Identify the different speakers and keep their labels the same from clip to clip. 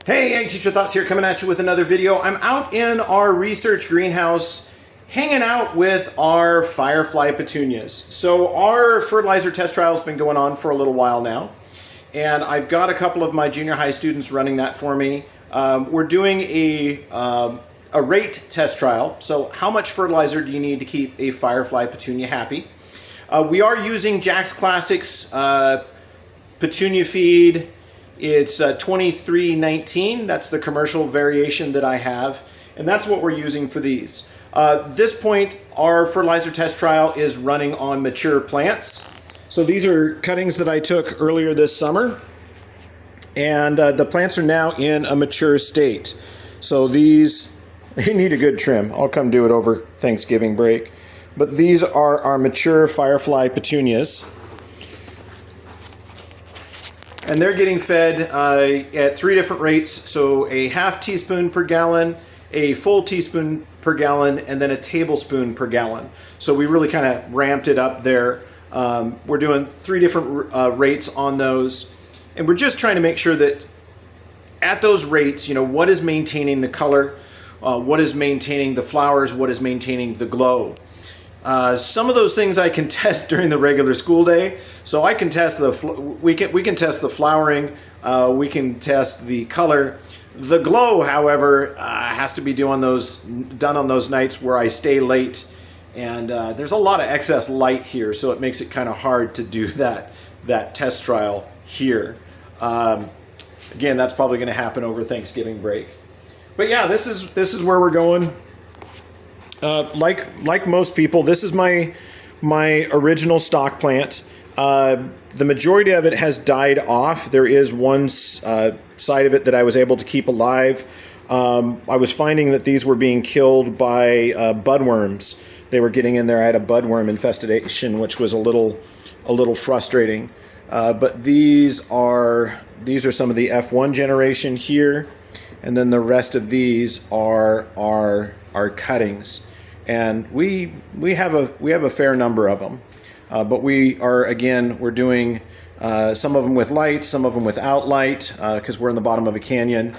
Speaker 1: Hey, Ag Teacher Thoughts here, coming at you with another video. I'm out in our research greenhouse hanging out with our Firefly Petunias. So our fertilizer test trial has been going on for a little while now, and I've got a couple of my junior high students running that for me. We're doing a rate test trial. So how much fertilizer do you need to keep a Firefly Petunia happy? We are using Jack's Classics Petunia feed. It's 2319. That's the commercial variation that I have, and that's what we're using for these. This point, our fertilizer test trial is running on mature plants. So these are cuttings that I took earlier this summer, and the plants are now in a mature state. So these, they need a good trim. I'll come do it over Thanksgiving break. But these are our mature Firefly Petunias. And they're getting fed at 3 different rates. So a half teaspoon per gallon, a full teaspoon per gallon, and then a tablespoon per gallon. So we really kind of ramped it up there. We're doing 3 different rates on those. And we're just trying to make sure that at those rates, you know, what is maintaining the color, what is maintaining the flowers, what is maintaining the glow. Some of those things I can test during the regular school day. So I can test we can test the flowering, we can test the color. The glow, however, has to be done on those nights where I stay late, and there's a lot of excess light here, so it makes it kind of hard to do that test trial here. Again, that's probably going to happen over Thanksgiving break. But yeah, this is where we're going. Like most people, this is my original stock plant. The majority of it has died off. There is one side of it that I was able to keep alive. I was finding that these were being killed by budworms. They were getting in there. I had a budworm infestation, which was a little frustrating. But these are some of the F1 generation here, and then the rest of these are our cuttings. And we have a fair number of them, but we're doing some of them with light, some of them without light, because we're in the bottom of a canyon,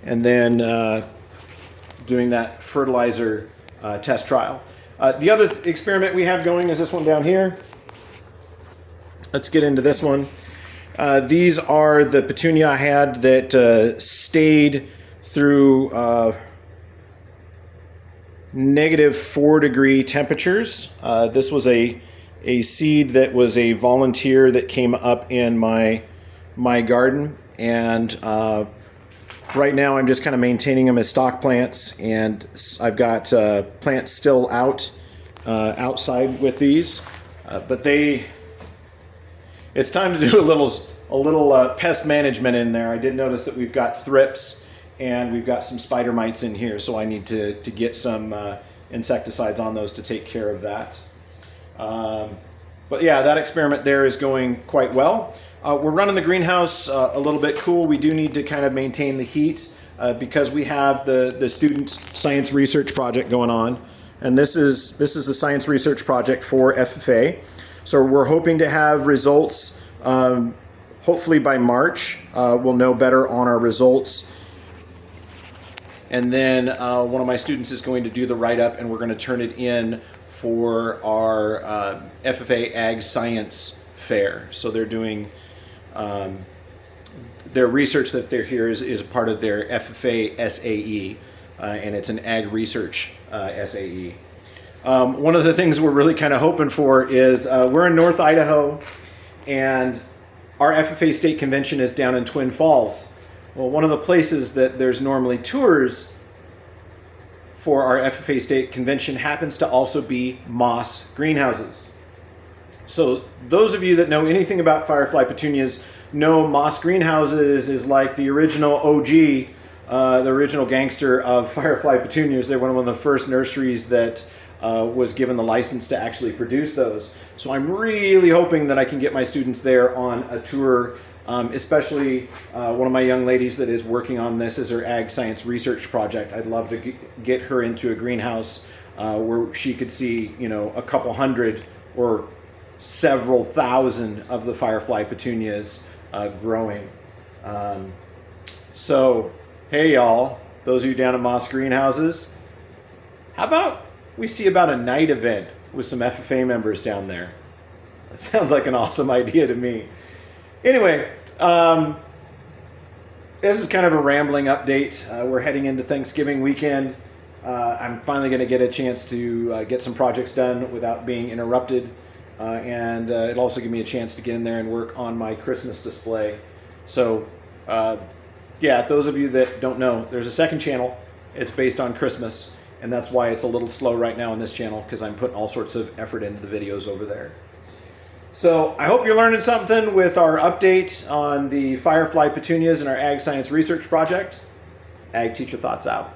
Speaker 1: and then doing that fertilizer test trial. The other experiment we have going is this one down here. Let's get into this one. These are the Petunia I had that stayed through -4-degree temperatures. This was a seed that was a volunteer that came up in my garden, and right now I'm just kind of maintaining them as stock plants, and I've got plants still outside with these, but it's time to do a little pest management in there. I did notice that we've got thrips and we've got some spider mites in here, so I need to get some insecticides on those to take care of that. But yeah, that experiment there is going quite well. We're running the greenhouse a little bit cool. We do need to kind of maintain the heat because we have the student science research project going on, and this is the science research project for FFA. So we're hoping to have results hopefully by March. We'll know better on our results. And then one of my students is going to do the write-up, and we're going to turn it in for our FFA Ag Science Fair. So they're doing their research that they're here is part of their FFA SAE, and it's an Ag Research SAE. One of the things we're really kind of hoping for is we're in North Idaho, and our FFA State Convention is down in Twin Falls. Well, one of the places that there's normally tours for our FFA State Convention happens to also be moss greenhouses. So those of you that know anything about Firefly Petunias know moss greenhouses is like the original OG, the original gangster of Firefly Petunias. They're one of the first nurseries that was given the license to actually produce those. So I'm really hoping that I can get my students there on a tour. Especially one of my young ladies that is working on this is her ag science research project. I'd love to get her into a greenhouse where she could see, you know, a couple hundred or several thousand of the Firefly Petunias growing. So Hey y'all, those of you down at Moss Greenhouses, how about we see about a night event with some FFA members down there? That sounds like an awesome idea to me. Anyway, this is kind of a rambling update. We're heading into Thanksgiving weekend. I'm finally going to get a chance to get some projects done without being interrupted. And it'll also give me a chance to get in there and work on my Christmas display. So, yeah, those of you that don't know, there's a second channel. It's based on Christmas. And that's why it's a little slow right now on this channel, because I'm putting all sorts of effort into the videos over there. So I hope you're learning something with our update on the Firefly Petunias and our Ag Science Research Project. Ag Teacher Thoughts out.